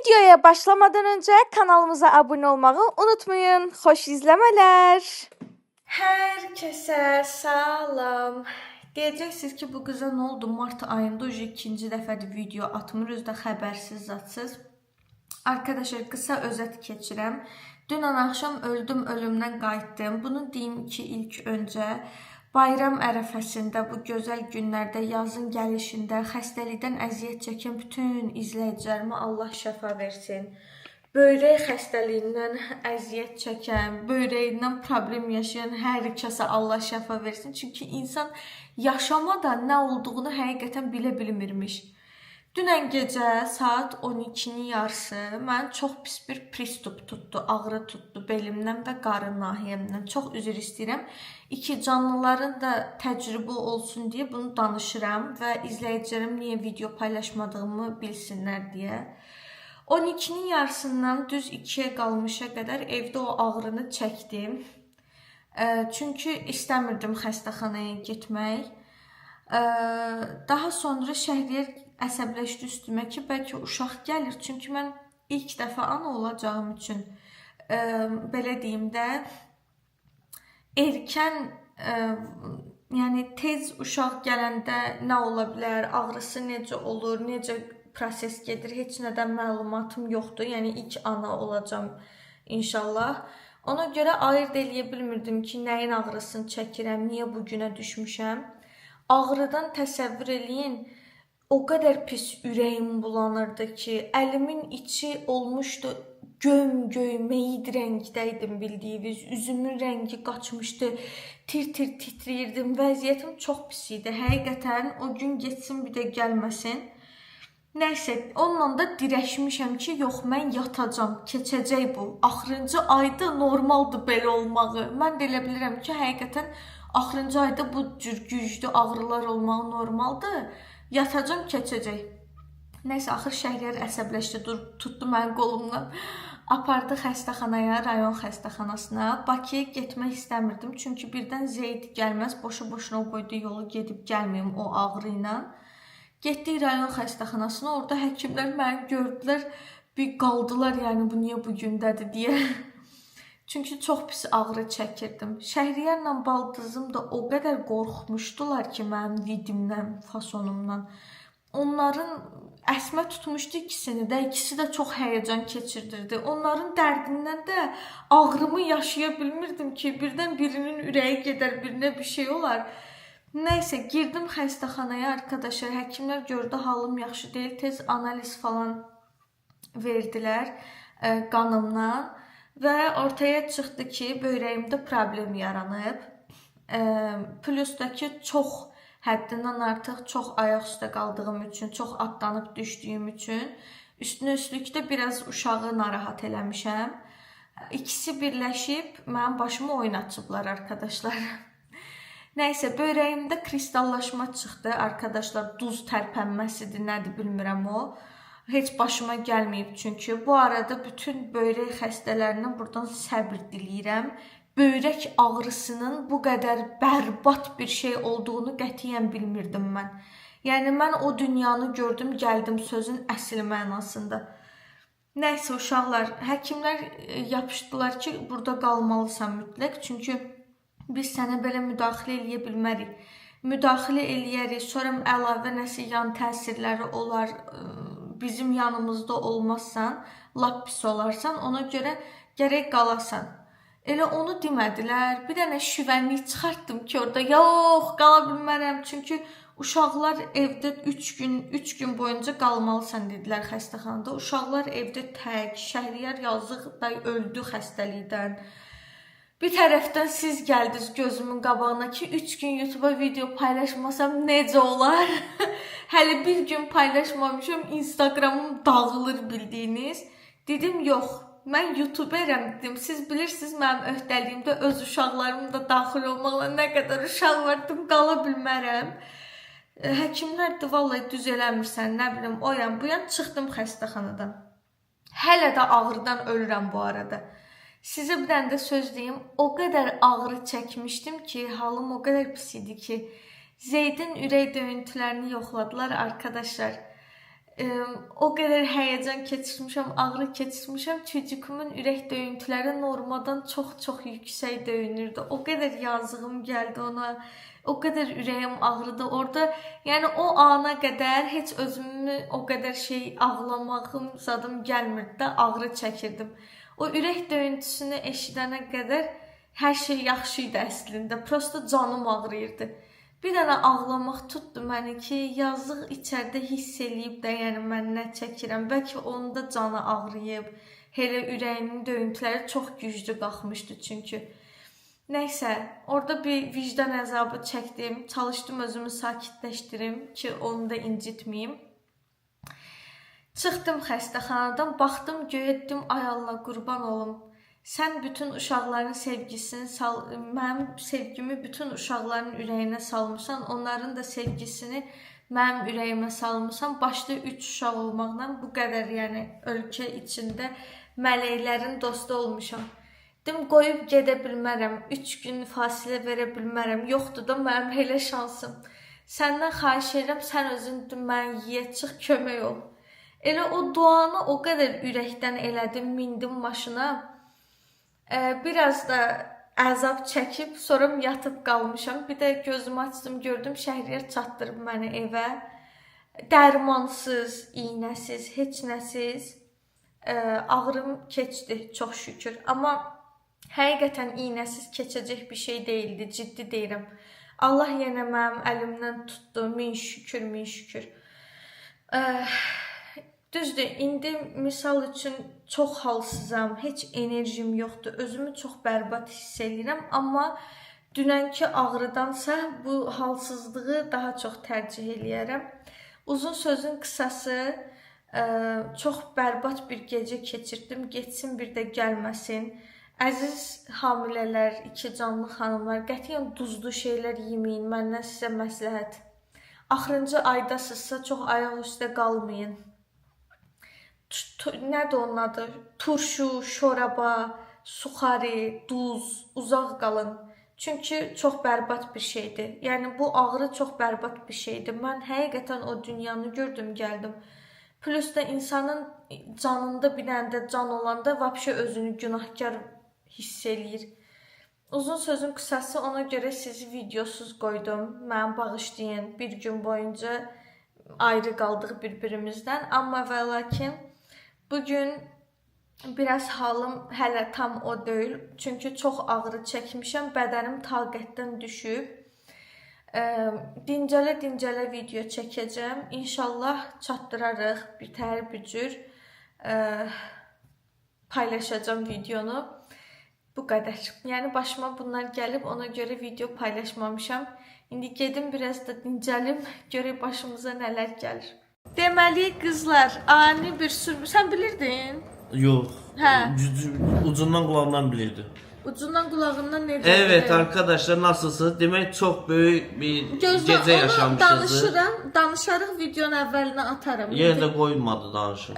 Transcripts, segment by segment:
Videoya başlamadan önce kanalımıza abone olmayı unutmayın. Xoş izləmələr. Herkese salam. Deyəcəksiniz ki, bu qıza nə oldu? Mart ayında ikinci dəfədir video atmır, özdə xəbərsiz zatsız. Arkadaşlar, qısa özət keçirəm. Dünən axşam öldüm, ölümdən qayıtdım. Bunu deyim ki, ilk öncə bayram ərəfəsində, bu gözəl günlərdə, yazın gəlişində xəstəlikdən əziyyət çəkən bütün izləyicilərimə Allah şəfa versin. Böyrək xəstəliyindən əziyyət çəkən, böyrəyindən problem yaşayan hər kəsə Allah şəfa versin. Çünki insan yaşamadan nə olduğunu həqiqətən bilə bilmirmiş. Dünən gecə saat 12-nin yarısı mən çox pis bir pristup tutdu, ağrı tutdu belimdən və qarın nahiyəmdən. Çox üzr istəyirəm. İki canlıların da təcrübə olsun deyə bunu danışıram və izləyicilərim niyə video paylaşmadığımı bilsinlər deyə. 12-nin yarısından düz 2-yə qalmışa qədər evdə o ağrını çəkdim. Çünki istəmirdim xəstəxanaya getmək. Daha sonra Şəhriyar əsəbləşdi üstümə ki, bəlkə uşaq gəlir. Çünki mən ilk dəfə ana olacağım üçün, belə deyim də, erkən, yəni tez uşaq gələndə nə ola bilər, ağrısı necə olur, necə proses gedir, heç nədən məlumatım yoxdur. Yəni ilk ana olacağım inşallah. Ona görə ayırt eləyə bilmirdim ki, nəyin ağrısını çəkirəm, niyə bu günə düşmüşəm. Ağrıdan təsəvvür eləyin, o qədər pis ürəyim bulanırdı ki, əlimin içi olmuşdu göm-göy, meyid rəngdəydim bildiyiniz, üzümün rəngi qaçmışdı, tir-tir titrəyirdim, vəziyyətim çox pis idi. Həqiqətən o gün getsin, bir də gəlməsin. Nəysə, onunla da dirəşmişəm ki, yox, mən yatacam, keçəcək bu. Axırıncı ayda normaldır belə olmağı. Mən də elə bilirəm ki, həqiqətən axırıncı ayda bu cür güclü ağrılar olmağı normaldır. Yatacam, keçəcək. Nəysə, axır Şəhriyar əsəbləşdi, tutdu mənim qolumdan. Apardı xəstəxanaya, rayon xəstəxanasına. Bakıya getmək istəmirdim. Çünki birdən Zeyd gəlməz, boşu-boşuna qoydu yolu gedib gəlməyim o ağrı ilə. Getdik rayon xəstəxanasına, orada həkimlər məni gördülər, bir qaldılar, yəni bu niyə bu gündədir deyə. Çünki çox pis ağrı çəkirdim. Şəhriyarla baldızım da o qədər qorxmuşdular ki, mənim ridimdən, fasonumdan. Onların əsmə tutmuşdu ikisini də, ikisi də çox həyəcan keçirdirdi. Onların dərdindən də ağrımı yaşaya bilmirdim ki, birdən birinin ürəyi gedər, birinə bir şey olar. Nəysə, girdim xəstəxanaya, arkadaşlar, həkimlər gördü halım yaxşı deyil, tez analiz falan verdilər qanımdan. Və ortaya çıxdı ki, böyrəyimdə problem yaranıb. Plus da ki, çox həddindən artıq çox ayaq üstə qaldığım üçün, çox atlanıb düşdüyüm üçün, üstünə üstlükdə biraz uşağı narahat eləmişəm. İkisi birləşib mənim başımı oynatıblar, arkadaşlar. Nəysə, böyrəyimdə kristallaşma çıxdı, arkadaşlar, duz tərpənməsidir, nədir bilmirəm o. Heç başıma gəlməyib çünki. Bu arada bütün böyrək xəstələrinə buradan səbir diləyirəm. Böyrək ağrısının bu qədər bərbad bir şey olduğunu qətiyyən bilmirdim mən. Yəni, mən o dünyanı gördüm, gəldim sözün əsl mənasında. Nəysə, uşaqlar, həkimlər yapışdılar ki, burada qalmalısan mütləq. Çünki biz sənə belə müdaxilə eləyə bilmərik. Müdaxilə eləyərik, sonra əlavə nəsə yan təsirləri olar, bizim yanımızda olmazsan, lap pis olarsan, ona görə gərək qalasan. Elə onu demədilər, bir dənə şüvənlik çıxartdım ki, orada yox, qala bilmərəm. Çünki uşaqlar evdə 3 gün boyunca qalmalısan dedilər xəstəxanada. Uşaqlar evdə tək, Şəhriyar yazıq da öldü xəstəlikdən. Bir tərəfdən siz gəldiniz gözümün qabağına ki, 3 gün YouTube'a video paylaşmasam necə olar? Hələ bir gün paylaşmamışam, Instagramım dağılır bildiyiniz. Dedim, yox, mən YouTuberəm dedim. Siz bilirsiniz, mənim öhdəliyimdə öz uşaqlarım da daxil olmaqla nə qədər uşaq var, dedim, qala bilmərəm. Həkimlər də vallahi düz eləmirsən, nə bilim, o yan, bu yan çıxdım xəstəxanadan. Hələ də ağrıdan ölürəm bu arada. Sizə bir dənə də söz deyim, o qədər ağrı çəkmişdim ki, halım o qədər pis idi ki, Zeydin ürək döyüntülərini yoxladılar, arkadaşlar. O qədər həyəcan keçirmişəm, ağrı keçirmişəm. Çocuğumun ürək döyüntüləri normadan çox-çox yüksək döyünürdü. O qədər yazığım gəldi ona. O qədər ürəyim ağrıdı. Orada, yəni o ana qədər heç özümü o qədər ağlamağım zadım gəlmirdi də, ağrı çəkirdim. O ürək döyüntüsünü eşidənə qədər hər şey yaxşı idi əslində. Prosta canım ağrıyırdı. Bir dənə ağlamaq tutdu məni ki, yazıq içəridə hiss eləyib də, yəni mən nə çəkirəm. Bəlkə onun da canı ağrıyıb. Elə ürəyinin döyüntüləri çox güclü qalxmışdı çünki. Nəysə, orada bir vicdan əzabı çəkdim. Çalışdım özümü sakitləşdirim ki, onu da incitməyim. Çıxdım xəstəxanadan, baxdım, göyə dedim, ay Allah, qurban olum. Sən bütün uşaqların sevgisini, mənim sevgimi bütün uşaqların ürəyinə salmışsan, onların da sevgisini mənim ürəyimə salmışsan. Başda 3 uşaq olmaqla bu qədər, yəni ölkə içində mələklərin dostu olmuşam. Dedim, qoyub gedə bilmərəm, 3 gün fasilə verə bilmərəm, yoxdur da mənim elə şansım. Səndən xahiş edirəm, sən özün mən yiyə çıx, kömək ol. Elə o duanı o qədər ürəkdən elədim, mindim maşına. Biraz da əzab çəkib, sonra yatıb qalmışam. Bir də gözümü açdım, gördüm Şəhriyar çatdırıb məni evə. Dərmansız, iynəsiz, heç nəsiz. Ağrım keçdi, çox şükür. Amma həqiqətən iynəsiz keçəcək bir şey deyildi, ciddi deyirəm. Allah yenə mənim əlimdən tutdu, min şükür, min şükür. Düzdür, indi misal üçün çox halsızam, heç enerjim yoxdur, özümü çox bərbad hiss edirəm, amma dünənki ağrıdansa bu halsızlığı daha çox tərcih eləyərəm. Uzun sözün qısası, çox bərbad bir gecə keçirdim, geçsin bir də gəlməsin. Əziz hamilələr, 2 canlı xanımlar, qətiyyən duzlu şeylər yeməyin, məndən sizə məsləhət. Axırıncı aydasızsa çox ayaq üstə qalmayın. Nədir onun adı? Turşu, şoraba, suxari, duz, uzaq qalın. Çünki çox bərbad bir şeydir. Yəni bu ağrı çox bərbad bir şeydir. Mən həqiqətən o dünyanı gördüm, gəldim. Plus da insanın canında bir dənə də can olanda vəbşə özünü günahkar hiss eləyir. Uzun sözün qısası, ona görə sizi videosuz qoydum. Mənə bağışlayın, bir gün boyunca ayrı qaldıq bir-birimizdən. Amma və lakin bugün biraz halım hələ tam o deyil. Çünki çox ağrı çəkmişəm, bədənim taqətdən düşüb. Dincələ-dincələ video çəkəcəm. İnşallah çatdırarıq bitər bir cür. Paylaşacağım videonu. Bu qədər. Yəni başıma bunlar gəlib, ona görə video paylaşmamışam. İndi gedim biraz da dincəlim, görək başımıza nələr gəlir. Deməli qızlar, ani bir sürü... Sən bilirdin? Yox. Hə. Ucundan qulağından bilirdi. Ucundan qulağından necə? Evet arkadaşlar, nasılsınız? Demək çox böyük bir gecə yaşamışız. Danışarıq videonun əvvəlinə atarım. Yenə də qoymadı danışım.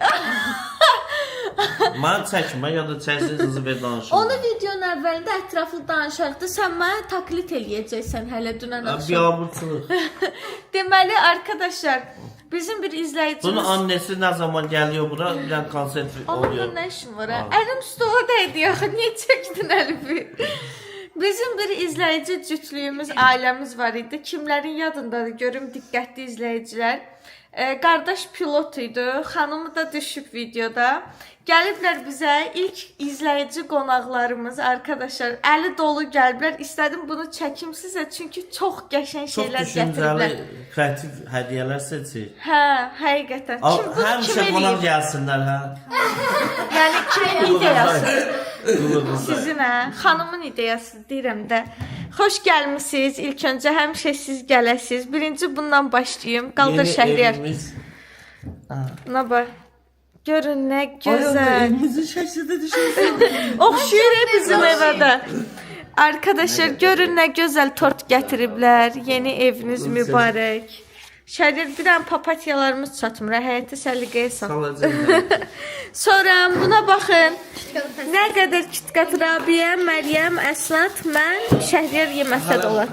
Mən çəkmə ya da çəksiniz ver danışım. Onu videonun əvvəlində ətraflı danışarıq da sən mənə taklit eləyəcəksən hələ dünən axşam. Biabırçılıq. Deməli arkadaşlar, bizim bir izləyicimiz... Bunun annesi nə zaman gəliyor bura, bir dənə konsert oluyor. Onunla nə işin var ha? Əlim stoğdaydı yaxı, niyə çəkdin əlifi? Bizim bir izləyici cütlüyümüz, ailəmiz var idi. Kimlərin yadındadır, görüm diqqətli izləyicilər. Qardaş pilot idi, xanımı da düşüb videoda. Gəliblər bizə ilk izləyici qonaqlarımız arkadaşlar. Əli dolu gəliblər. İstədim bunu çəkim sizə çünki çox qəşəng şeylər gətiriblər. Çox düşüncəli, kreativ hədiyyələr seçir. Hə, həqiqətən. Həmişə qonaq gəlsinlər, hə? Yəni kimin ideyası? Sizin hə? Xanımın ideyası deyirəm də. Xoş gəlmisiniz. İlk öncə həmişə siz gələsiniz. Birinci bundan başlayım. Qaldır Şəhriyar. Buna bax. Görün nə gözəl. Evimizin şəkildə düşürsən. Oxşuyur bizim evə də. Arkadaşlar görün nə gözəl tort gətiriblər. Yeni eviniz mübarək. Şəhriyar bir dənə papatyalarımız çatmır. Həyətə səliqəyə sal. Sonra buna baxın. Nə qədər KitKat Rabiyə, Məryəm, Əsnat, mən Şəhriyar yeməsə də olar.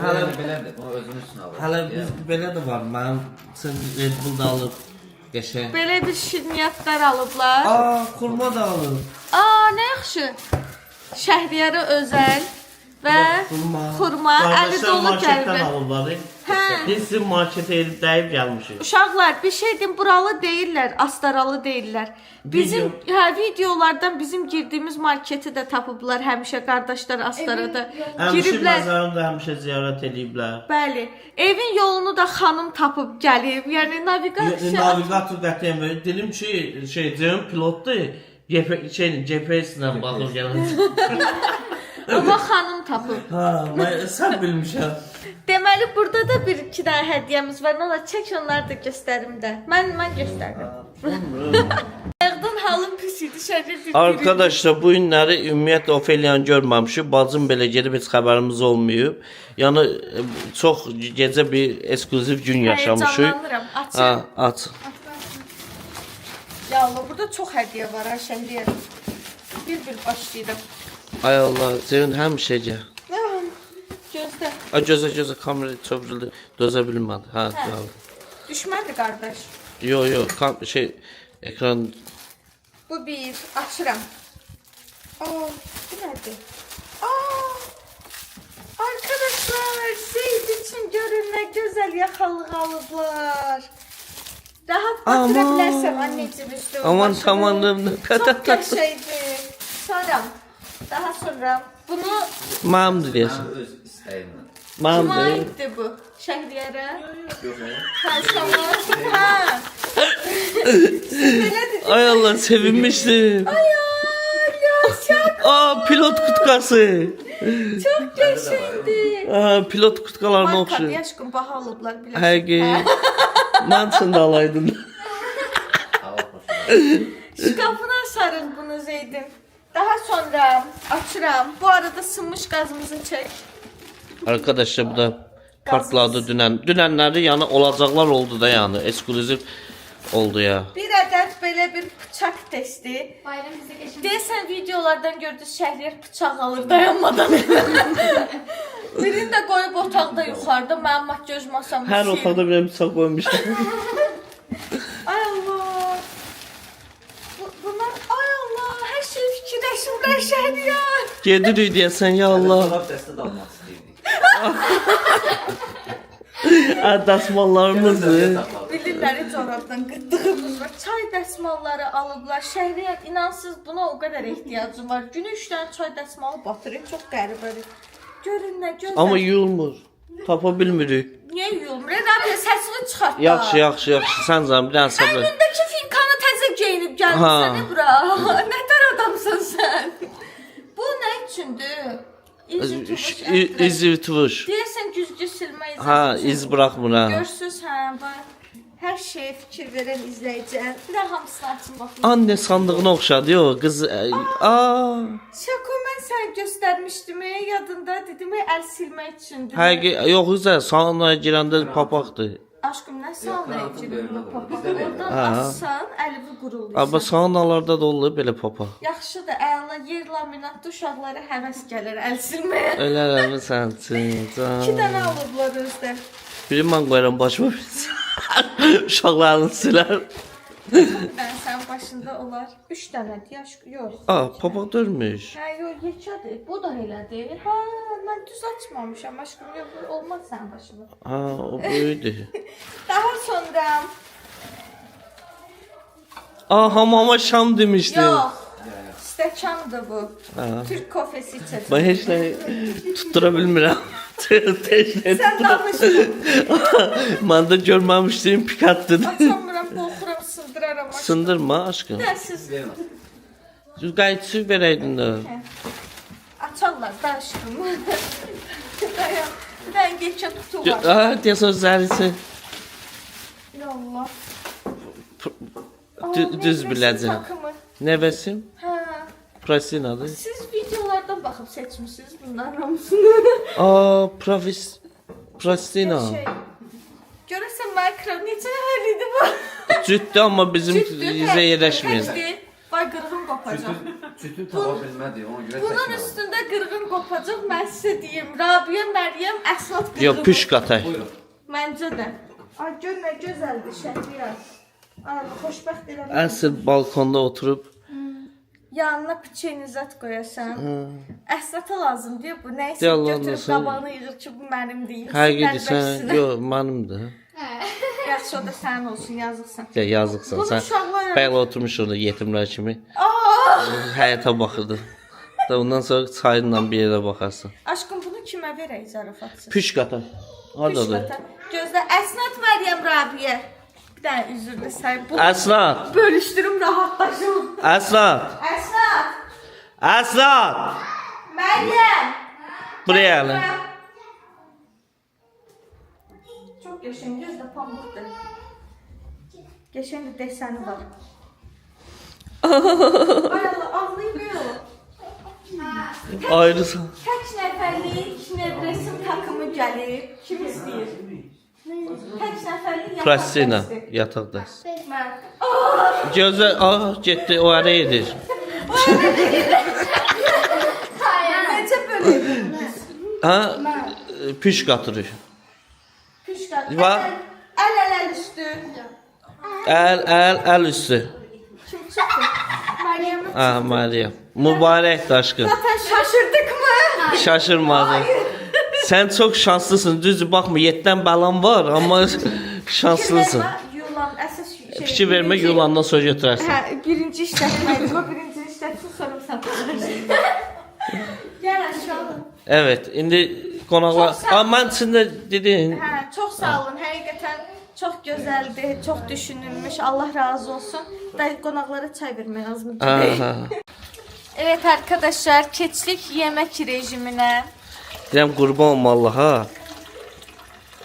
Hələ biz belə də var. Mənim üçün Red Bull da alıb Qəşəng. Belə bir şirniyyatlar alıblar. Xurma da alın. Nə yaxşı. Şəhriyarə özəl və xurma, əli dolu marketdən qəlbi. alırlar. Hə. Biz sizin marketə elib dəyib gəlmişik. Uşaqlar, bir şey deyim, buralı deyirlər, astaralı deyirlər. Bizim videolardan bizim girdiyimiz marketi də tapıblar həmişə qardaşlar Astarada. Həmişə Giriblər. məzarını da həmişə ziyarət ediblər. Bəli. Evin yolunu da xanım tapıb gəlib. Yəni naviqasiya. Navigator qətiyyən böyle. Dedim ki, Cem pilotdur. GPS-lə baxıb gələn. Amma xanım tapıb. Sən bilmişəm. Deməli burada da bir iki dənə hədiyyəmiz var. Nə olar, çək onları da göstərim də. Mən göstərdim. Ayaqdan halım pis idi, şərif. Arkadaşlar bu günləri ümumiyyətlə Ofeliyanı görməmişik. Bacım belə gedib heç xəbərimiz olmayıb. Yəni çox gecə bir ekskluziv gün yaşamışıq. Heyecanlanıram. Açın. Aç. Ya Allah, burada çox hədiyyə var ha, Şəhriyar. Bir başlayırım. Ay Allah, Ceyhun həmişə gəl. Gözlə. Gözə kamera çevrildi. Dözə bilmədi. Tamam. Düşmədi qardaş. Yo, ekran. Bu bir. Açıram. Bu nədir? Arkadaşlar, Zeyd üçün görün nə gözəl yaxalıq alıblar. Rahat batıra bilərsən anneciğim üstü. Aman tamamım. Çox qəşəngdir. Sonra, daha sonra bunu Mamdır deyəsən. Öz istəyimlə. kime Mamdır. aittir bu? Şəhriyarə? Ha, sana. Ha. Belədir. Ay Allah, sevinmişdim. Ay ya, Pilot kutkası. çok qəşəngdir. Pilot kutkalarına Marka oxşuyur. yaşqın baha alıblar bilirsən. Həqiqi. Mən üçün də alaydın. Şkafına asarız bunu Zeydin. Daha sonra açıram. Bu arada sınmış qazımızı çək. Arkadaşlar bu da partladı dünən. Dünənləri yəni olacaqlar oldu da yəni. Ekskluziv oldu ya. Bir ədəd belə bir bıçaq testi. Bayram bize geçin. Deyəsən videolardan gördünüz Şəhriyar bıçaq alır dayanmadan. Birini də qoyub otaqda yuxarıda mənim makyaj masamı Hər sil. otaqda bir bıçaq qoymuşlar. Ay Allah. Bunlar ay Allah, hər şey fikirləşirlər Şəhriyar. Gedirik deyəsən ya Allah. Dolab dəstə də almaq istəyirdik. Dəsmallarımızdır. Bilirlər corabdan qıtdığımız var. Çay dəsmalları alıblar. Şəhriyar inansız buna o qədər ehtiyacım var. Günü 3 dənə çay dəsmalı batırır. Çox qəribədir. Görün nə gözəl. Amma yuyulmur. Tapa bilmirik. Niyə yuyulmur? Rəbiyə səsini çıxart. Yaxşı. Sən canım bir dənə səbir. Əlindəki finkanı təzə geyinib gəlmisən bura. Nətər adamsan sən? Bu nə üçündür? İzvituş. Deyəsən güzgü silmə izi. İz buraxmır ha. Görsüz bax. Hər şeyə fikir verən izləyicilər. Bir də hamısını açın baxın. Anne sandığına oxşadı yo qız. Şako mən sənə göstərmişdim, yadında dedim, əl silmək üçündür. Həqiqi yox üzə sauna girəndə papaqdır. Aşkım, nə sağlayır ki bu papaq? Oradan Ha. assan, əlini quruluysan. Amma saunalarda da olur belə papaq. Yaxşıdır, əla yer laminatlı uşaqlara həvəs gəlir əl silməyə. Ölərəm sən üçün. 2 dənə alıblar özdə. Biri mən qoyuram başıma bilsin. Uşaqlarını silər. Mən sənin başında olar. 3 dənədir, aşkım, yox. Papaq dörmüş. Hə, yox, yekədir. Bu da elədir. Mən düz açmamışam, aşkım, yox, olmaz sənin başında. O böyüdür. Daha sonra... Hamama şam demişdin. Yox, stəkandır bu. Türk kofesi içəcək. Ben heç nə tuttura bilmirəm. Sən danışma. Mən də görməmişdim pikatdır. Açamıram, qorxuram, sındıraram. aşkım. Sındırma aşkım. Dərsiz. Qayıtsız verəydin də. Açarlar da aşkım. Dayan. Ben geçe kutu var. Deyəsən zərisi. Ya Allah. Düz biləcəm. Takımı. Nəvəsim? Ha. Prasinadır. Siz videolardan bakıp seçmişsiniz bunların hamısını. Prasina. Görürsen Minecraft necə həliydi bu? Cüddü amma bizim yüzə yerləşmir. Vay qırğın qopacaq. Cütü tapa bilmədi, ona görə Bunun təkin aldım. üstündə qırğın qopacaq, mən sizə deyim. Rabiyə, Məryəm, Əslat qırğın. Yox, püşk atay. Buyurun. Məncə də. Ay gör nə gözəldir Şəhriyar. Ay, xoşbəxt elə. Əsl balkonda oturub Yanına piçeni zət qoyasan. Əsnata lazım deyə bu nəysə Yalan götürüb olsun. qabağına yığır ki, bu mənim deyil. həqiqətən sən, yox, mənimdir. Yaxşı o da sənin olsun, yazıqsan. Ya yazıqsan Bunu sən. uşaqlar- Bəli oturmuş orada yetimlər kimi. Həyata baxırdı. Da ondan sonra çayınla bir yerə baxarsan. Aşkım bunu kimə verək zarafatsız? Püşkata. Hardadır? Gözlə Əsnat Məryəm Rabiyə. Bir dənə üzrlü say. Bu Əsnat. bölüşdürüm rahatlaşım. Əsnat. Əsnat. Əsnat. Məryəm. Buraya gəlin. Çox qəşəng gözlə pambıqdır. Qəşəng bir desəni var. Ay Allah, ağlayıb yox. Ayrısan. Tək nəfərlik nevresim takımı gəlir. Kim istəyir? Tək nəfərlik yataq Plastina dəsti. yataqda. Mən. Gözə, getdi o ara edir. Necə belə edirsiniz? Ha? Püşk atırır. Püşkan. Var. Əl üstü. Əl üstü. Kim çıxdı? Məryəmin. Ha, Meryem. Mübarək aşkım. Zaten şaşırdık mı? Şaşırmadın. Sen çok şanslısın. Düzdür baxma 7'dən bəlan var amma şanslısın. Yulan əsas şey. Fikir vermə yulandan sonra götürərsən. Hə, birinci işlətməydi. Bu birinci işlətsin sonra sən paylaşırsın. Gəl aşağı. Evet, indi qonaqlar. Çox sağ- Amma mən içində dedin. Hə, çox sağ olun. Həqiqətən çox gözəldir, çox düşünülmüş. Allah razı olsun. Da qonaqlara çay vermək lazım. Ha. Evet arkadaşlar, keçdik yemek rejimine. Deyirəm qurban olma Allaha.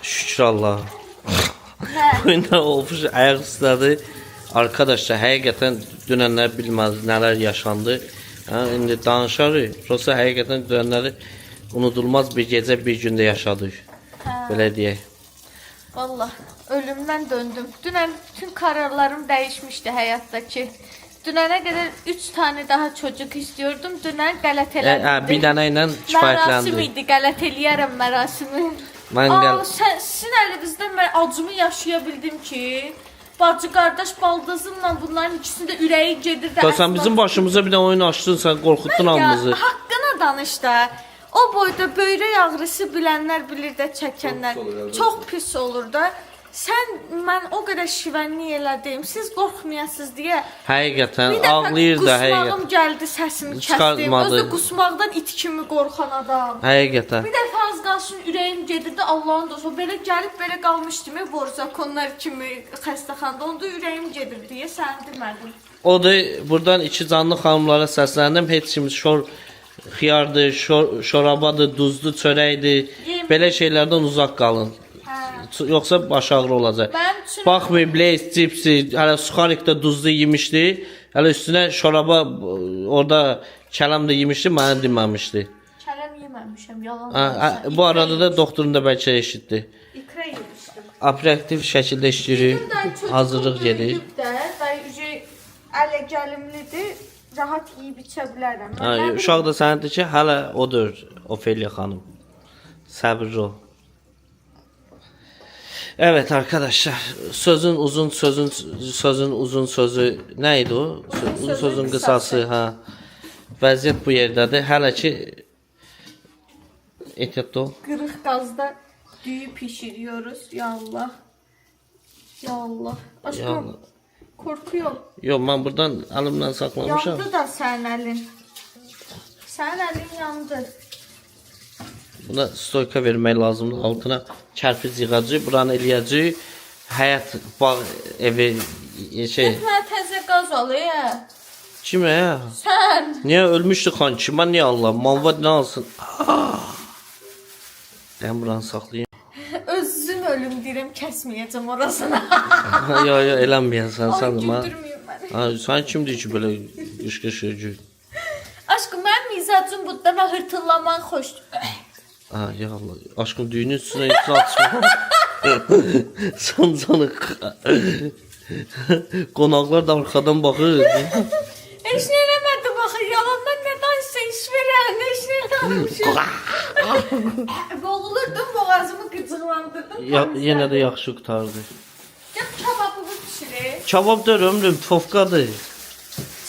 Şükür Allah. Hə. Bu ilə olmuş ayaq üstədir. Arkadaşlar həqiqətən dünənlər bilməz nələr yaşandı. Ha, indi danışarıq. Prosta həqiqətən dünənləri unudulmaz bir gecə bir gündə yaşadıq. Belə deyək. Vallahi ölümden döndüm. Dünən bütün kararlarım değişmişti hayattaki. Dünene kadar 3 tane daha çocuk istiyordum. Dünən qələt elədim. Bir dənə ilə Mərasim kifayətləndi. idi, qələt eləyərəm mərasimi. Mən gəl. Sizin əlinizdən mən acımı yaşaya bildim ki, bacı, qardaş, baldızımla bunların ikisində ürəyi gedir də. Sən bizim başımıza bir də oyun açdın, sən qorxutdun hamımızı. Haqqına danış da. O boyda böyrək ağrısı bilənlər bilir də, çəkənlər. Çox pis olur da. Sən, mən o qədər şivənlik elədim. Siz qorxmayasınız deyə. Həqiqətən Bir dəfə ağlayır da qusmağım həqiqətən. gəldi, səsimi kəsdim. Çıxartmadı. Özü qusmaqdan it kimi qorxan adam. Həqiqətən. Bir dəfə az qalsın ürəyim gedirdi, Allahın dostu. Belə gəlib belə qalmışdım, borzakonlar kimi xəstəxanada. Onda ürəyim gedirdi deyə sən demədim. O da buradan iki canlı xanımlara səsləndim. Heç kim xiyardır, şorabadır, duzlu çörəkdir. Belə şeylərdən uzaq qalın. Yoxsa baş ağrı olacaq. Mənim üçün Baxmayın, Blaze cipsi, hələ suxarikdə duzlu yemişdi. Hələ üstünə şoraba orada kələm də yemişdi, mənə deməmişdi. kələm yeməmişəm, yalan. Bu arada da doktorun da bəlkə eşitdi. İkra yemişdim. Operativ şəkildə işləyirik. Hazırlıq gedir. Dayı ələ gəlimlidir. Rahat yeyib içə bilərəm. Uşaq da sənədir ki, hələ odur Ofelia xanım. Səbirli ol. Evet arkadaşlar, sözün uzun sözü neydi o? Uzun sözün kısası ha. Vəziyyət bu yerdədir. Hələ ki ehtiyatlı ol. Qırıq qazda düyü pişiriyoruz. Ya Allah. Ya Allah. Ya Aşkım Allah. korkuyorum. Yox, mən buradan əlimlə saxlamışam. Yandı da sənin əlin. Sənin əlin yandı. Buna stoyka vermək lazımdır. Altına kərpic yığacağıq, buranı eləyəcəyik. Həyat bağ evi şey. Mən təzə qaz al ya. Kimə ya? Sən. Niyə ölmüşdü xan? Kimə niyə Allah? Malva nə alsın? Mən buranı saxlayayım. Özüm ölüm deyirəm, kəsməyəcəm orasını. Yo, eləməyəsən sən də mən. Güldürməyim məni. Ha, sən kimdir ki belə qışqışıcı? Aşkım, mənim mizacım budur, mən hırtıllaman xoşdur. Ha, ya Allah. Aşkım düyünün üstünə itin atma. Sancanıq. Qonaqlar da arxadan baxır. Heç nə eləmədim axı, yalandan nədansə iş verən, heç nə eləməmişim. Boğulurdum, boğazımı qıcıqlandırdım. Yenə də yaxşı qutardı. Gəl kababımı pişirir. Kebab da ömrüm tufofkadır.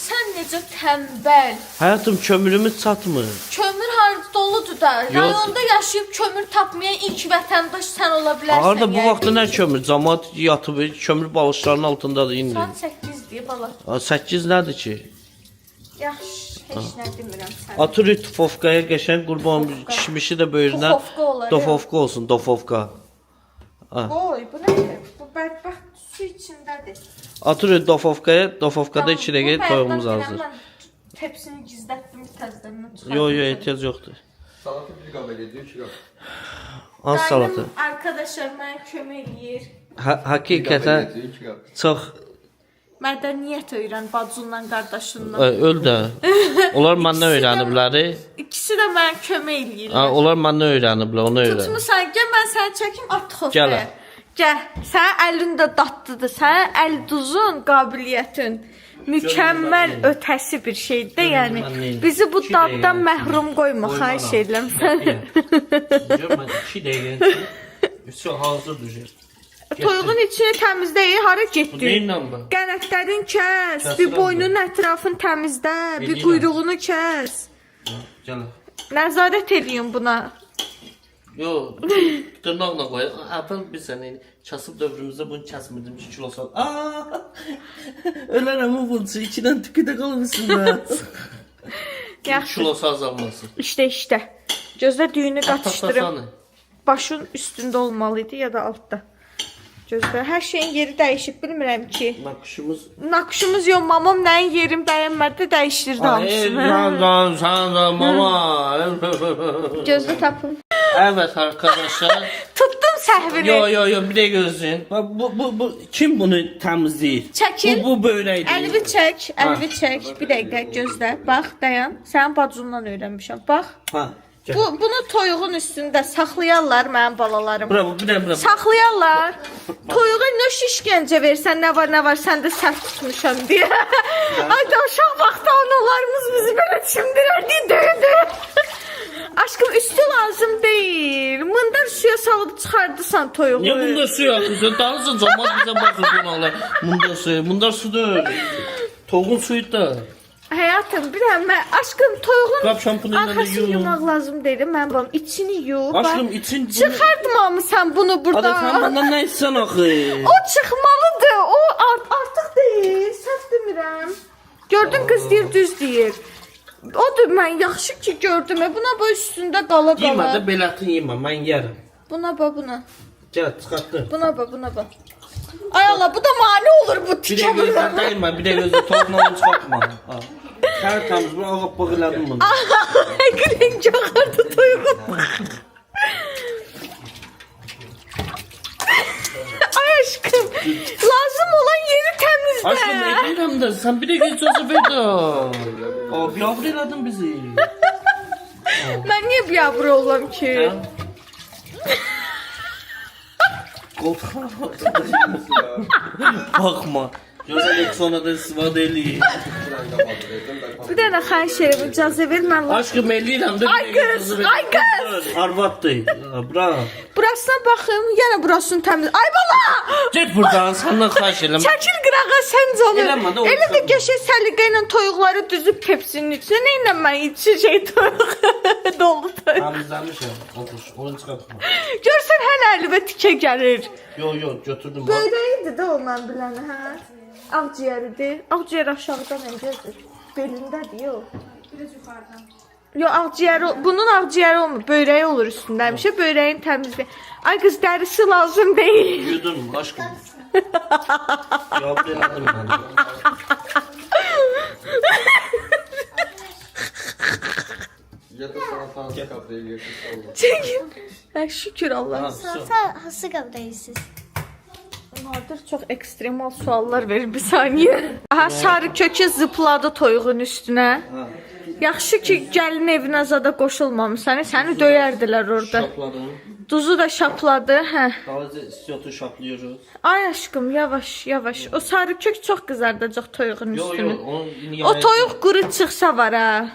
Sən necə tənbəl. Hayatım kömürümüz çatmır. Kömür harda doludur da. Rayonda yaşayıb kömür tapmayan ilk vətəndaş sən ola bilərsən. Arada bu yəqin. vaxtda nə kömür? Camaat yatıb kömür balışlarının altındadır indi. Saat 8 deyə bala. 8 nədir ki? Yaxşı, heç nə demirəm sən. Atırıq tufofkaya qəşəng qurban kişmişi də böyrünə. Dofovka olar, Dofovka olsun, dofovka. Oy, bu nədir? Bu bədbəxt su içindədir. Atırıq dofovkaya, dofovkada 2 dəqiqə toyuğumuz hazır. Tepsini gizlətdim təzədən. Yo, ehtiyac yoxdur. Salatı bir qab ediyor, 2 qab. Az salatı. Arkadaşlar mənə kömək eləyir. Həqiqətən 2 qab. çox Mədəniyyət öyrən bacınla, qardaşınla. öl də. Onlar məndən öyrəniblər. İkisi də mənə kömək eləyirlər. Onlar məndən öyrəniblər, onu öyrən. Tutmusan, gəl mən səni çəkim at xofaya. Gəl. Gəl. Sənin əlin də dadlıdır. Sənin əl duzun, qabiliyyətin mükəmməl ötəsi bir şeydir. Yəni bizi bu daddan məhrum qoyma, xahiş edirəm səni. Mən 2 dəqiqə üçün hazır düşür. Toyuğun içini təmizləyin, hara getdin? Neyinlə bu? Qənətlərin kəs, bir Kəsirəm boynunun ətrafını təmizlə, bir Eləyirəm. quyruğunu kəs. Gəl. Nəzarət edin buna. Yo, dırnaqla qoy. Əvvəl bir sənə kasıb dövrümüzdə bunu kəsmirdim 2 kilo sal. Ölərəm bu bunun 2-dən tüküdə qalmışsın mən. 2 Yaxşı. kilo azalması. İşte. Gözlə düyünü qatışdırım. Taxtasanı. Başın üstündə olmalıydı ya da altda. Gözlə, hər şeyin yeri dəyişib, bilmirəm ki. Nakışımız. Nakışımız yox, mamam nəyin yerini bəyənmədi, dəyişdirdi hamısını. Sen de mama. Gözlə tapım. Evet arkadaşlar. Tutdum səhvini. Yo bir de gözün. Bak bu kim bunu temizleyir? Çəkil. Bu böreği değil. Əlini çək, Bir dəqiqə gözlə. Bax, dayan. Sənin bacından öyrənmişəm. Bax. Ha. Gel. Bunu toyuğun üstündə saxlayarlar mənim balalarım. Bravo bir de. Saxlayarlar. Toyuğa nöş işgəncə versən, nə var, sən də səhv tutmuşam deyə. Ay da uşaq vaxtı analarımız bizi belə çimdirərdi, döyür. Aşkım üstü lazım değil. Mındar suya salıb çıxardısan toyuğu. Niye bunda su atıyorsun? Tanrısın camaat bize bakır konalar. Bunda su da öyle. Toğun suyu da. Həyatım, biləm mən, aşkım toyuğun Qap şampunu ilə də arxasını yu. yumaq lazım deyil. Mən balam içini yu. Aşkım bax. için bunu... Çıxartmamısan bunu burada. Hadi sen benden ne istiyorsun axı? O çıxmalıdır. O artıq deyil. Səhv demirəm. Gördün qız deyir, düz deyir. Odur mən yaxşı ki gördüm. Buna bu üstündə qala. Yemə də belətini yemə, mən yerim. Buna buna. Gəl çıxartdım. Buna. Ay Allah, bu da mane olur bu Bir de tikə. gözdən değmə, bir de gözü toğla onu çıxartma. Hər təmiz bunu ağab bağ elədim bunu. Rengi ağardı toyuğun. Ay aşkım, lazım olan yeri temizle. Aşkım edirəm də, sən bir de göz sözü ver də. Biabr elədin bizi. Ben niye biabır olam ki? Koltuğa baxma. Gözəl sonra da istifadə eləyir. Bir dənə xahiş edirəm, icazə ver mən. Aşkım eləyirəm də. Ay qız, ay qız. Arvaddır. Bura. Burasına baxım, yenə burasını təmiz. Ay bala! Get buradan, səndən xahiş eləm. Çəkil qırağa sən canım. Eləmə də, onu Elə də sən- qəşəng səliqə ilə toyuqları düzüb tepsinin içinə. Nə ilə mən içəcək toyuq dolu toyuq. Təmizləmişəm. Otur, onu çıxartma. Görsən hələ əlimə tikə gəlir. Yo, götürdüm. Böyrəyidir də o mən biləni, hə? Ağciyəridir. Ağciyər aşağıdan necədir? Belindədir o. Biraz yuxarıdan. Yo, ağciyəri, bunun ağciyəri olmur. Böyrəyi olur üstündə. Həmişə böyrəyin təmizliyi. Ay qız, dərisi lazım deyil. Yudum aşkım. Cevap veremedim ben. Ya da sana tanesi kapıya geçmiş oldu. Çəkin. Hə, şükür Allah. Sen hası qabdayısınız. Nadir çox ekstremal suallar verir bir saniyə. Aha, sarı kökü zıpladı toyuğun üstünə. Yaxşı ki, gəlin evinə zada qoşulmamısan. Səni döyərdilər orada. Şapladım. Duzu da şapladı, hə. Taze istiyotu şaplıyoruz. Ay aşkım, yavaş. O sarı kök çox qızardacaq toyuğun Yo, üstünü. onu yine O toyuq quru çıxsa var ha.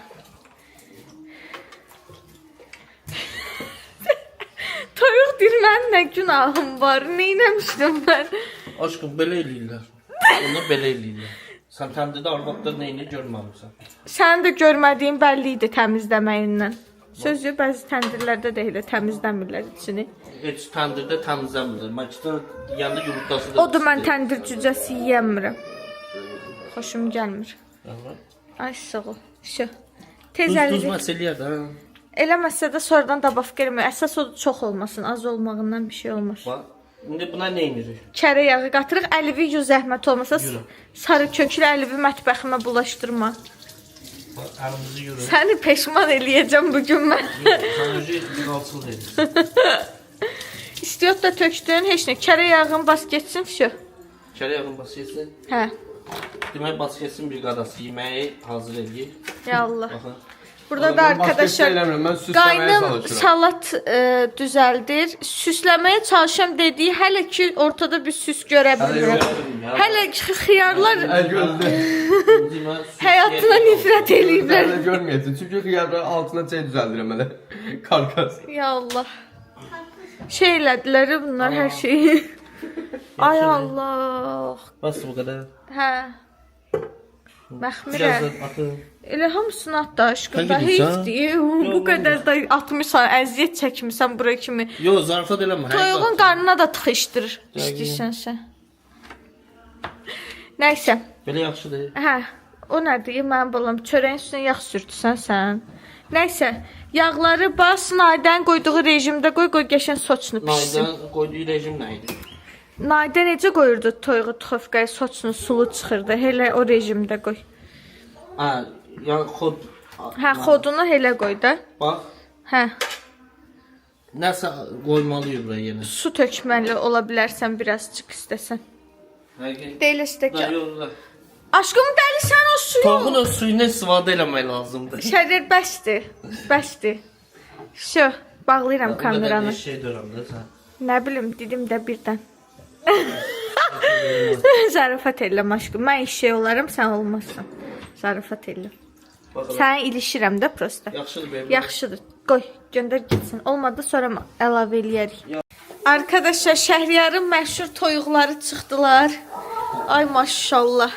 Toyuq deyir, mənim nə günahım var, neynəmişdim mən? Aşkım böyle eləyirlər. Onu belə eləyirlər. Sən təndirdə arvadda neyini görməmisən? Sənin də görmədiyin bəlli idi təmizləməyindən. Sözü bəzi təndirlərdə də elə təmizləmirlər içini. Heç təndirdə təmizləmirlər. Makidə yanda yumurtası da. Odur mən təndir cücəsi yeyəmirəm. Xoşum gəlmir. Ay sağ ol. Şu. Tez Duz əlli. məsələyər də. Eləməsə də sonradan dabaf gəlmir. Əsas o çox olmasın, az olmağından bir şey olmaz. Bax. İndi buna nə edirik? Kərə yağı qatırıq. Əlivi yüz zəhmət olmasa Yürü. sarı köklü əlivi mətbəximə bulaşdırma. Bax, əlimizi yürü. Səni peşman eləyəcəm bu gün mən. Sən özü qalçıl deyirsən. İstiyot da tökdün, heç nə. Kərə yağın bas getsin, şu. Kərə yağın bas yesin. Hə. Demək bas yesin bir qadası yeməyi hazır eləyir. Ya Allah. Baxın. Burada da arkadaşlar Ben süslemeye qaynım çalışıyorum. salat düzəldir. Süsləməyə çalışam dediyi hələ ki ortada bir süs görə bilmirəm. Hələ ki xiyarlar El gözde. həyatına nifrət eləyiblər. Nerede görmeyesin. Çünkü hıyarların altına şey düzeldirim hele. Karkas. Ya Allah. Şey elədilər bunlar hər şeyi. Ay Allah. Bas bu qədər. Hə. Biraz Məxmirə. da atın. Elə hamısını at da aşkım. Sən Da gedirsən? heç deyil. Bu qədər də atmışsan, əziyyət çəkmisən bura kimi. Yox, zarafat eləmə. Toyuğun qarnına da tıxışdırır istəyirsənsə. Nəysə. Belə yaxşıdır. Hə. O nədir? Mənim balam çörəyin üstünə yağ sürtüsən sən. Nəysə. Yağları bas, Naydən qoyduğu rejimdə qoy, qoy qəşən soçunu pişsin. Naydan qoyduğu rejim nə idi? Naydə necə qoyurdu toyuğu tuxufqaya soçunu sulu çıxırdı. Elə o rejimdə qoy. Hə, yəni xod. Hə, xodunu elə qoy da. Bax, Hə. nəsə qoymalıyıq bura yenə. Su tökməli ola bilərsən birazcık istəsən. Həqiqi. Deyil Da stəkan. yox. Aşkım dəlisən o suyu. Toyuğun o suyundan istifadə eləmək lazımdır. Şərir bəsdir. Bəsdir. Şu, bağlayıram kameranı. Şey dörəmdə sən. Nə bilim, dedim də birdən. Zarafat eləm aşkım. Mən işşey olaram, sən olmazsan. Zarafat eləm. Sənə ilişirəm də prosta. Yaxşıdır belə. Yaxşıdır. Qoy, göndər getsin. Olmadı sonra əlavə eləyərik. Arkadaşlar, Şəhriyarın məşhur toyuqları çıxdılar. Ay maşallah.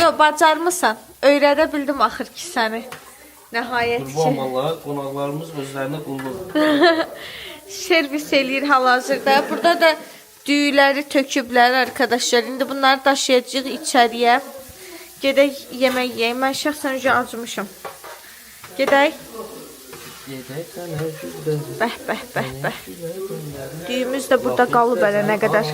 Yo, bacarmısan. Öyrədə bildim axır ki səni. Nəhayət ki. Qurban Allah, qonaqlarımız özlərinə qulluq. Servis eləyir hal-hazırda. Burada da düyüləri töküblər arkadaşlar. İndi bunları daşıyacağıq içəriyə. Gedək yemək yeyək. Mən şəxsən öncə acımışam. Gedək. Bəh, bəh, bəh, bəh. Düyümüz də burada qalıb elə nə qədər.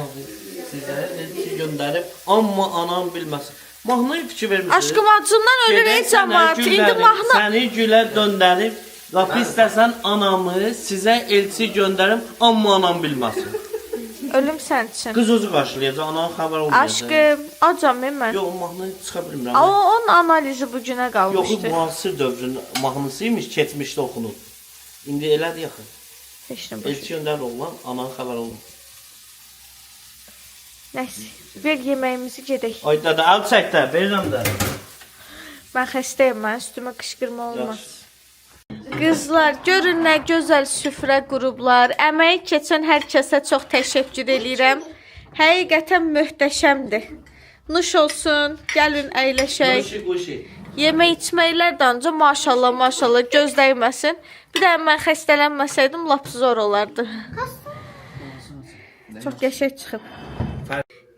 Sizə elçi göndərib, amma anam bilməsin. Mahnıya fikir vermisiniz? Aşkım acından ölür ey cəmaat. İndi mahnı. Səni gülə döndərib, laf istəsən anamı sizə elçi göndərim, amma anam bilməsin. Ölüm sən üçün. Qız özü qarşılayacaq, anam xəbər olmayacaq. Aşkım, acam mən. Yox, mahnı çıxa bilmirəm. Amma onun analizi bu günə Yox, qalmışdı. müasir dövrün mahnısıymış, keçmişdə oxunub. İndi elədir yaxı. Heç nə boş. Elçi göndər oğlan, anan xəbər olmur. Nəysə, ver yeməyimizi gedək. Ay dədə, əl çək də, verirəm də. Mən xəstəyəm, mən üstümə qışqırma olmaz. Qızlar, görün nə gözəl süfrə qurublar. Əməyi keçən hər kəsə çox təşəkkür eləyirəm. Həqiqətən möhtəşəmdir. Nuş olsun, gəlin əyləşək. Quşi. Yemək içməklər də ancaq maşallah, maşallah göz dəyməsin. Bir də mən xəstələnməsəydim lap zor olardı. Çox qəşəng çıxıb.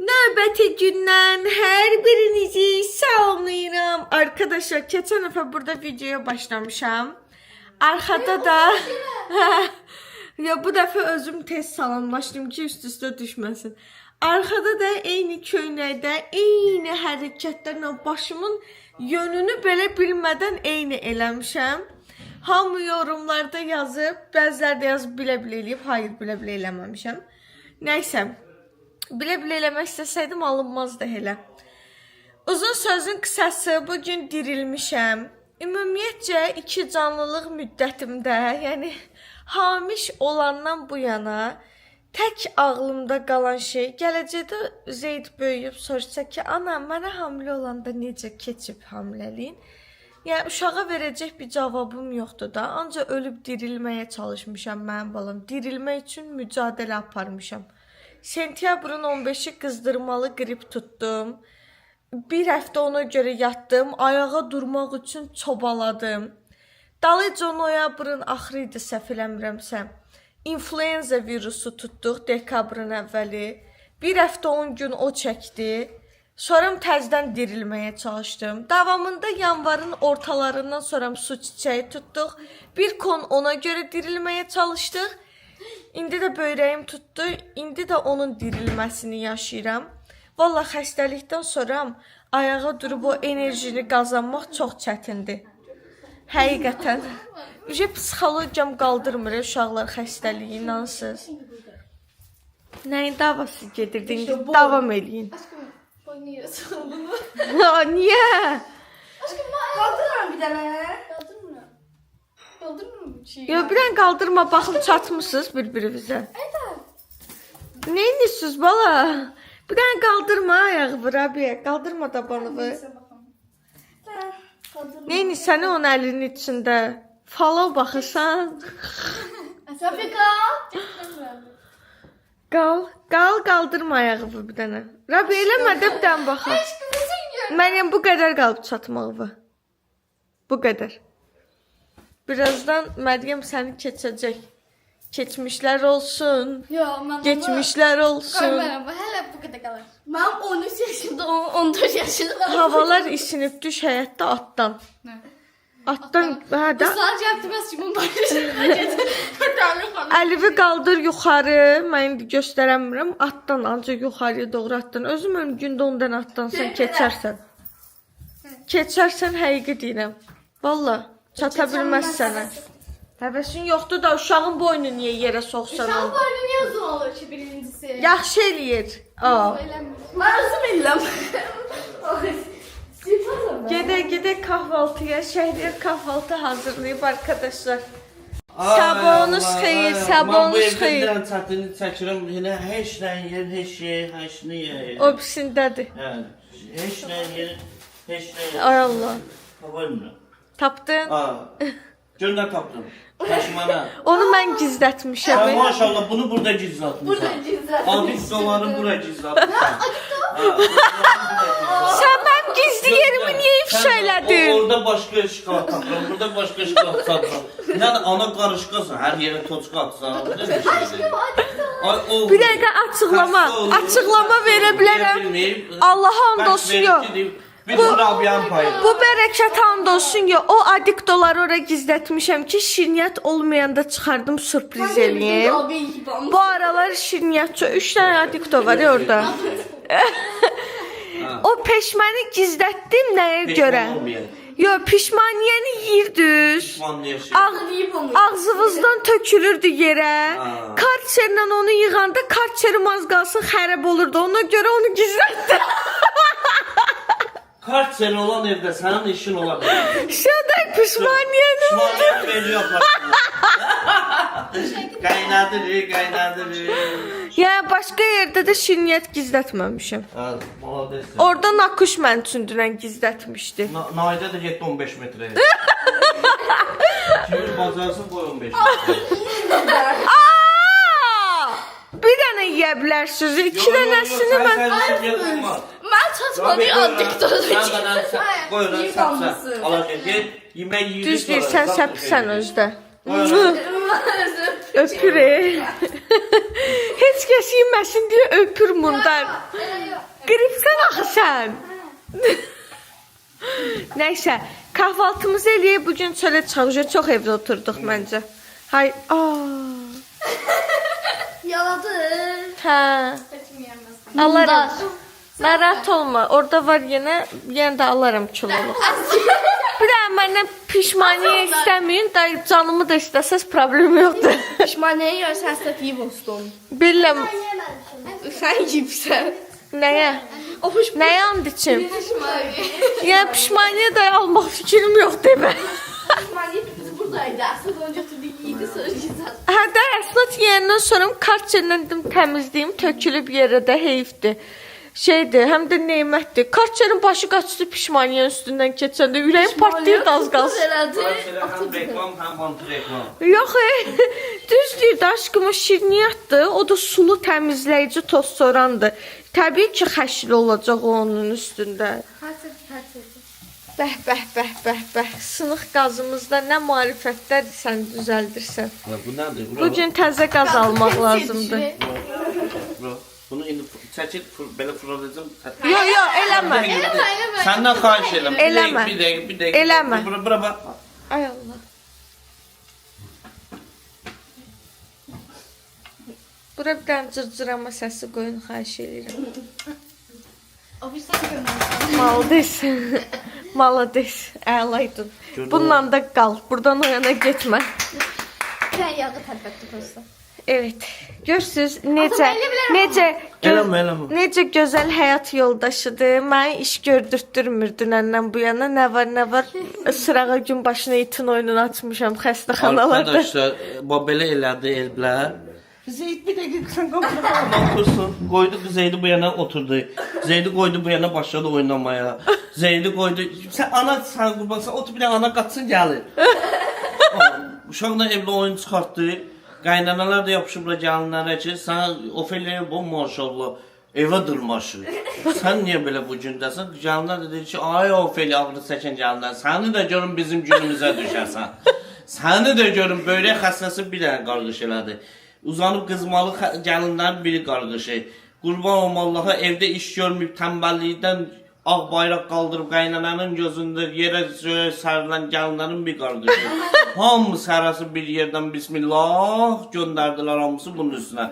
Növbəti gündən hər birinizi salamlayıram. Arkadaşlar, keçən dəfə burada videoya başlamışam. Arxada da ya bu dəfə özüm tez salamlaşdım ki, üst-üstə düşməsin. Arxada da eyni köynəkdə, eyni hərəkətlərlə başımın yönünü belə bilmədən eyni eləmişəm. Hamı yorumlarda yazıb, bəziləri də yazıb bilə-bilə eləyib, hayır bilə-bilə eləməmişəm. Nəysə, bilə-bilə eləmək istəsəydim alınmazdı elə. Uzun sözün qısası, bugün dirilmişəm. Ümumiyyətcə 2 canlılıq müddətimdə, yəni hamiş olandan bu yana tək ağlımda qalan şey, gələcəkdə Zeyd böyüyüb soruşsa ki, ana, mənə hamilə olanda necə keçib hamiləliyin? Yəni uşağa verəcək bir cavabım yoxdur da, ancaq ölüb dirilməyə çalışmışam mənim balam. Dirilmək üçün mücadilə aparmışam. Sentyabrın 15-i qızdırmalı qrip tutdum. bir həftə ona görə yatdım, ayağa durmaq üçün çobaladım. Dalıca noyabrın axırı idi səhv eləmirəmsə. İnfluenza virusu tutduq dekabrın əvvəli. Bir həftə 10 gün o çəkdi. Sonra təzədən dirilməyə çalışdım. Davamında yanvarın ortalarından sonra su çiçəyi tutduq. Bir kon ona görə dirilməyə çalışdıq. İndi də böyrəyim tutdu. İndi də onun dirilməsini yaşayıram. Vallahi xəstəlikdən sonra ayağa durub o enerjini qazanmaq çox çətindir. Həqiqətən. Psixologiyam qaldırmır uşaqlar xəstəliyi, inansız. Nəyin davası gedirdi? İndi davam eləyin. Oynuyorsun bunu. Niyə? Aşkım kaldırma bir tane. Kaldırma. Kaldırma bir şey. Ya bir dənə qaldırma, baxın çatmısınız bir-birinizə. Neyinirsiniz bala? Bir dənə qaldırma ayağı Rabiyə, qaldırma tabanını. Neyinirsən onun əlinin içində? Fala baxırsan. Safika. Qaldırma ayağı bir dənə. Rabiyə eləmədə bir dənə baxın. Aşkım nasıl gör? Məryəm bu qədər qalıb çatmağı. Bu qədər. Birazdan Məryəm səni keçəcək. Keçmişlər olsun. Yo ben Geçmişlər olsun. Koymaram. Hala bu kadar kalır. Ben 13 yaşında, 14 yaşında. Havalar isinib düş həyətdə atdan. Ne? Atdan, hə də. Sadece yaptım aşkım. Ben Əlivi qaldır yuxarı. Mən indi göstərəmirəm. Atdan ancaq yuxarıya doğru atdan. Özüm ön gündə ondan atdansan keçərsən. Keçərsən həqiqi deyirəm. Valla çata bilməz sənə. Həvəsin yoxdur da uşağın boynu niyə yerə soxsan Sen onu? bu arada niye uzun olur ki birincisi? Yaxşı eləyir. Aa. Ben uzun bilmem. Gedək kahvaltıya, Şəhriyar kahvaltı hazırlayıb arkadaşlar. Sabahınız xeyir, sabahınız xeyir. Mən bu evdən çətini çəkirəm, yenə heç nə yer, heç nə yer. O bisindədir. Hə, heç nə yer, heç nə yer. Ay Allah. Tabanmı? Tapdın? Göndə tapdım. Peşmana. Onu mən gizlətmişəm. Sən maşallah bunu burada gizlatmışsan. Adif doları bura gizlatmışsan. Sən mənim gizli yerimi niyə ifşa elədin? Orada başqa şokolad tapıram, burada başqa şokolad tapıram. Yəni ana qarışqasan, hər yerə toçka atsan. Bir dəqiqə açıqlama verə bilərəm. Allaha and olsun yox. Bir Rabiyan payı. Bu bərəkət and olsun yox. O adiktoları ora gizlətmişəm ki, şirniyyat olmayanda çıxardım sürpriz eləyim. Bu aralar şirniyyatçı 3 dənə adikto var ya orada. O peşməni gizlətdim nəyə görə? Yo, pişmaniyəni yiyirdiniz. Ağzınızdan tökülürdü yerə. Karçerlə onu yığanda karçerim az qalsın xərab olurdu. Ona görə onu gizlətdim. Kart seni olan evdə sənin işin ola bilər. Şaday pişmaniyəni oldu. Pişmaniyət veriyor. Qaynadır. Yəni başqa yerdə də şirniyyat gizlətməmişəm. Maladesin. Orada nakuş mən üçün dünən gizlətmişdi. Nayda da getdi 15 metrə. Kimi bacarsın qoy 15 metrə. Bir dənə yeyə bilərsiniz. 2 dənəsini mən... Ben çatmadı adiktoru. Sən bana qoyuran səpsən. Alacaq, gel, yemək yiyir. Düz deyirsən, səpsən özdə. Öpür. Heç kəs yeməsin deyə öpür bundan. Qripsən axı sən. Nəysə, kahvaltımızı eləyib bugün çölə çıxacaq. Çox evdə oturduq məncə. Hay, Yaladı. hə. Alaram. Narahat olma. Orada var yenə də alaram kiloluq. Bir də məndən pişmaniyə istəməyin. Da canımı da istəsəz problem yoxdur. Pişmaniye görsen satayım olsun. Biləm. Sen kimsen? Nəyə? O piş... Nəyə and içim? Pişmaniye. Ya pişmaniyə də almaq fikrim yoxdur mən. Pişmaniye biz buradaydı. Aslında önce oturdu yiydi sonra güzel. Hə də əslət yeyəndən sonra kartçerlə təmizləyim, tökülüb yerə də heyfdir. Şeydir, həm də nemətdir. Kartçerin başı qaçdı pişmaniyənin üstündən keçəndə ürəyim partlayırdı az qalsın. Həm reklam, həm anti-reklam. Yox, düz deyir də aşkım o şirniyyatdır. O da sulu təmizləyici toz sorandır. Təbii ki, xəşli olacaq onun üstündə. Hatır. Bəh. Sınıq qazımızda nə marifətlər sən düzəldirsən. Bu nədir? Bu gün təzə qaz almaq lazımdır. Bro, bunu indi çəkil, belə fırladacağım. Yo, eləmə. Səndən xahiş edirəm. Eləmə. Bir dəqiqə. Eləmə. Bura bax. Ay Allah. Bura bir dənə cırcırama səsi qoyun, xahiş edirəm. Ofisten görmüyorum. Malades. Əlaydın. Bununla da qal. Buradan o yana getmə. Ben yağı tədbətli posta. Evet. Görürsüz Eləmə. necə gözəl həyat yoldaşıdır. Mənə iş gördürtdürmür dünəndən bu yana. Nə var. Sırağa gün başına itin oyununu açmışam xəstəxanalarda. Arkadaşlar, belə elədi elblər. Zeyd bir dəqiqə sən otursun. Qoydu Zeydi bu yana oturdu. Zeydi qoydu bu yana başladı oynamaya. Zeydi qoydu. Sən qurbansan otur bir də ana qaçsın gəlir. Uşaqla evdə oyun çıxartdı. Qaynanalar da yapışıblar gəlinlərə ki, sən Ofeliya bu maşallah evə dırmaşır. Sən niyə belə bu gündəsən? Gəlinlər də dedi ki, ay Ofeliya ağrı çəkən gəlinlər, səni də görün bizim günümüzə düşərsən. Səni də görün böyrək xəstəsi bir dənə qarğış elədi. Uzanıb qızmalı gəlinlərin biri qarğışı. Qurban olma Allaha evdə iş görməyib tənbəllikdən ağ bayraq qaldırıb qaynananın gözündə yerə sərilən gəlinlərin bir qarğışı. Hamısı hərəsi bir yerdən bismillah göndərdilər hamısı bunun üstünə.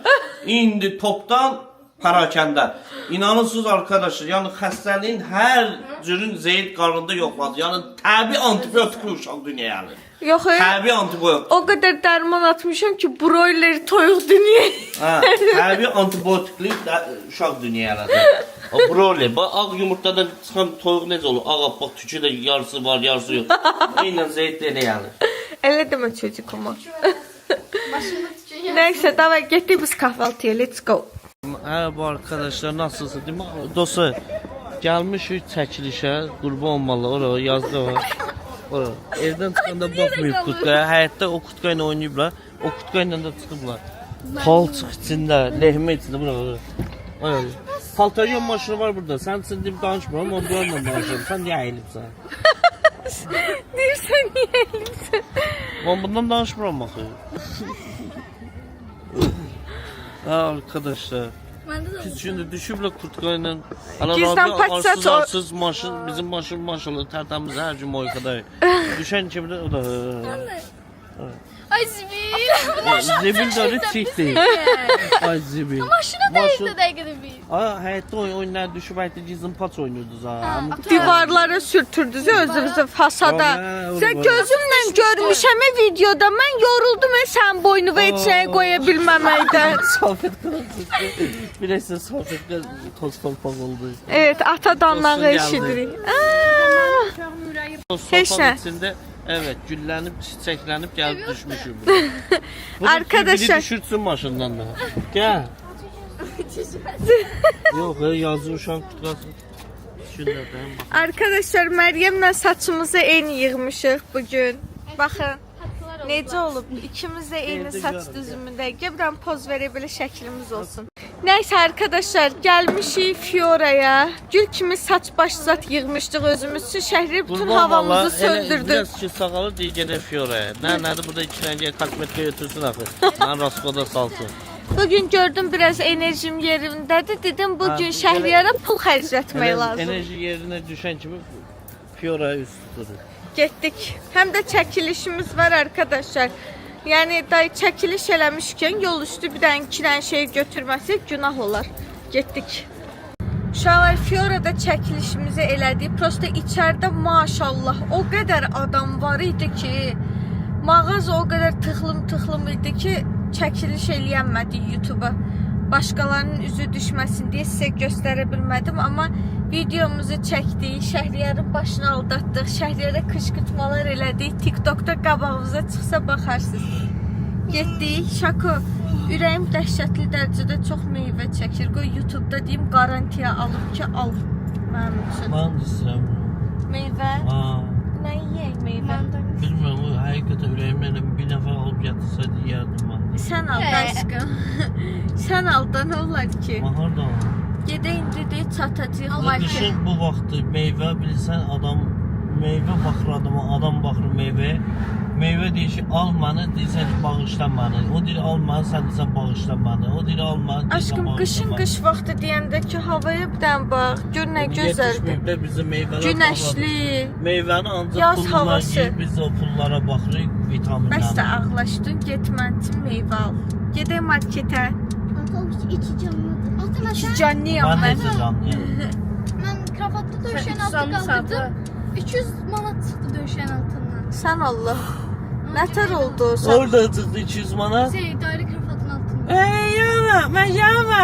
İndi topdan parakəndə. İnanırsınız arkadaşlar, yəni xəstəliyin hər cürün Zeyd qarnında yoxladı. Yəni təbii antibiotikli uşaq dünyaya. Yox, Təbii antibiotik. o qədər dərman atmışam ki, broiler toyuq dünyaya. Təbii antibiotikli uşaq dünyaya. O broiler, ağ yumurtadan çıxan toyuq necə olur? Ağappaq tükü də yarısı var, yarısı yox. Eynən Zeyd də elə yəni. Elə demə çocukuma. Başımda tükün Neyse, davay getdik biz kahvaltıya. Let's go. Merhaba arkadaşlar, nasılsınız? Dostlar, gəlmişik çəkilişə, qurban olmalı, oraya yazdı var. Evdən çıxanda baxmayıb kutkaya, həyətdə o kutka ilə oynayıblar, o kutka ilə də çıxıblar. Palçıq içində, lehmə içində, bura. Paltaryon maşını var burada, sən üçün deyib danışmıram, ama görməm danışıram, sən niyə əyilibsən? Deyirsən niyə əyilibsən? Ben bundan danışmıram baxı. Arkadaşlar. Biz şimdi düşüblə kurtka ilə Gizdən paçat arsız maşın, bizim maşın maşallah tərtəmiz hər gün moykada. Düşən kimi o da. Ay Zibil. Zibil də öyle çiğ değil. Ay Zibil. Maşına değdi dəqiqədə bir. Həyətdə oyunlar düşüb həyətdə gizlim paç oynuyordunuz ha. Divarlara sürtürdünüz özünüzü fasada. Aa, Sen gözümlə görmüşəm videoda. Mən yoruldum sən boynumu heç nəyə qoya bilməməkdən. Sohbet kırıldı. Bilirsin sohbet toz tolpak oldu. Evet, ata danlağı Dostun eşidirik. Toz Heç nə. tolpak içində evet güllənib, çiçəklənib gəlib düşmüşüm. Arkadaşlar. Biri düşürsün maşından da. Gel. Yok yazı uşaq tutkası. Arkadaşlar Məryəmlə saçımızı eyni yığmışıq bugün. Baxın. Necə olub? İkimiz də eyni Evdə saç görürəm. düzümündə. Gəlirəm poz verə belə şəklimiz olsun. Nəysə arkadaşlar, gəlmişik Fioraya. Gül kimi saç baş zat yığmışdıq özümüz üçün. Şəhri bütün havamızı söndürdük. Biraz ki sağalır deyə gedək Fioraya. Nədir burada 2 dənə kosmetika götürsün axı. Mən Raskoda salsın. Bugün gördüm biraz enerjim yerindədir. Dedim bugün Şəhriyara pul xərclətmək lazım. Enerji yerinə düşən kimi Fioraya üst tutur. Getdik. Həm də çəkilişimiz var arkadaşlar. Yəni day çəkiliş eləmişkən yol üstü bir dənə 2 dənə şey götürməsək günah olar. Getdik. Uşaqlar Fiora'da çəkilişimizi elədik. Prosta içəridə maşallah o qədər adam var idi ki, mağaza o qədər tıxlım idi ki, çəkiliş eləyənmədik YouTube-a. Başqalarının üzü düşməsin deyə sizə göstərə bilmədim, amma videomuzu çəkdik, Şəhriyarın başını aldatdıq, Şəhriyara qışqırtmalar elədik, TikTokda qabağımıza çıxsa baxarsınız. Getdik, Şako, ürəyim dəhşətli dərəcədə çox meyvə çəkir. Qoy YouTube'da deyim, qarantiya alıb ki, al mənim üçün. Mən də istəyirəm. Meyvə? Nə yeyək meyvə? Bilmirəm, o həqiqətən ürəyimlə bir nəfər alıb gətirsə deyərdim mən. Sən al, aşkım. Sən al da nə olar ki? Mən hardan alım? Gedə indi də çatacağıq market. Qışın bu vaxtı meyvə bilirsən adam meyvə baxır adama, adam baxır meyvəyə. Meyvə deyir ki, al məni, deyirsən ki, bağışla məni. O deyir, al məni, sən deyirsən, bağışla məni. O deyir, al məni, deyirsən, Aşkım bağışla qışın məni. qış vaxtı deyəndə ki, havaya bir dənə bax, gör nə gözəldir. Yetişməyib də bizim meyvələr Günəşli. bağladı. Meyvəni ancaq Yaz puluna havası. yeyib, biz o pullara baxırıq, vitaminlərə. Bəs də ağlaşdın, get mən üçün meyvə al. Gedək marketə. İki canlıdır. Altı İki canlıyam Mən mən. necə canlıyam? Mən kravatda döşəyin altı qaldırdım. 200 manat çıxdı döşəyin altından. Sən Allah. Nətər oldu? Sən Orada çıxdı 200 manat. Dairə kravatın altından. Yama, mən yama.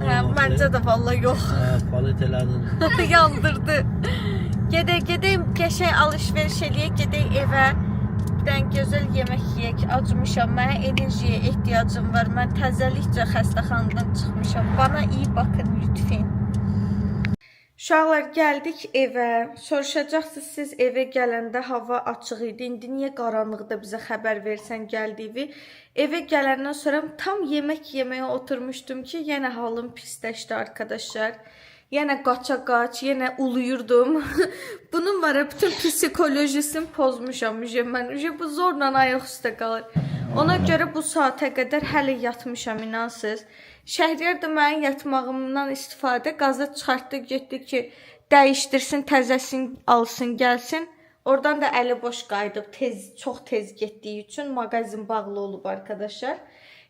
hə, məncə də vallahi yox. Palet elədin. Yandırdı. Gedək, qəşəng alış-veriş eləyək, gedək evə. Bir dənə gözəl yemək yeyək. Acımışam, mənə enerjiyə ehtiyacım var. Mən təzəlikcə xəstəxanadan çıxmışam. Bana iyi bakın lütfen. Uşaqlar, gəldik evə. Soruşacaqsınız, siz evə gələndə hava açıq idi. İndi niyə qaranlıqda bizə xəbər versən gəldiyi? Evə gələndən sonra tam yemək yeməyə oturmuşdum ki, yenə halım pisləşdi arkadaşlar. Yenə qaça-qaç, yenə uluyurdum. Bunun var ya, bütün psikolojisini pozmuşam. Mən bu zorla ayaq üstə qalır. Ona görə bu saata qədər hələ yatmışam, inansız. Şəhriyar da mənim yatmağımdan istifadə qazı çıxartdı, getdi ki, dəyişdirsin, təzəsini alsın, gəlsin. Oradan da əli boş qayıdıb, çox tez getdiyi üçün mağazin bağlı olub arkadaşlar.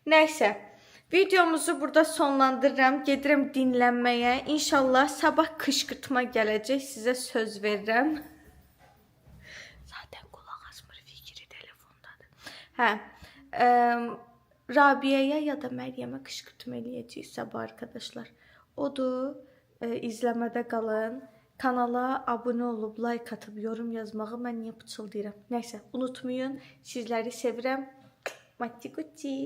Nəysə, videomuzu burada sonlandırıram, gedirəm dinlənməyə. İnşallah sabah qışqırtma gələcək, sizə söz verirəm. Zaten qulaq asmır, fikri telefondadır. Hə, Rabiəyə ya da Məryəmə qışqırtma eləyəcəyik sabah arkadaşlar. Odur, izləmədə qalın. Kanala abunə olub, like atıb, yorum yazmağı mən niyə pıçıldayıram. Nəysə, unutmayın, sizləri sevirəm. Matti Gucci.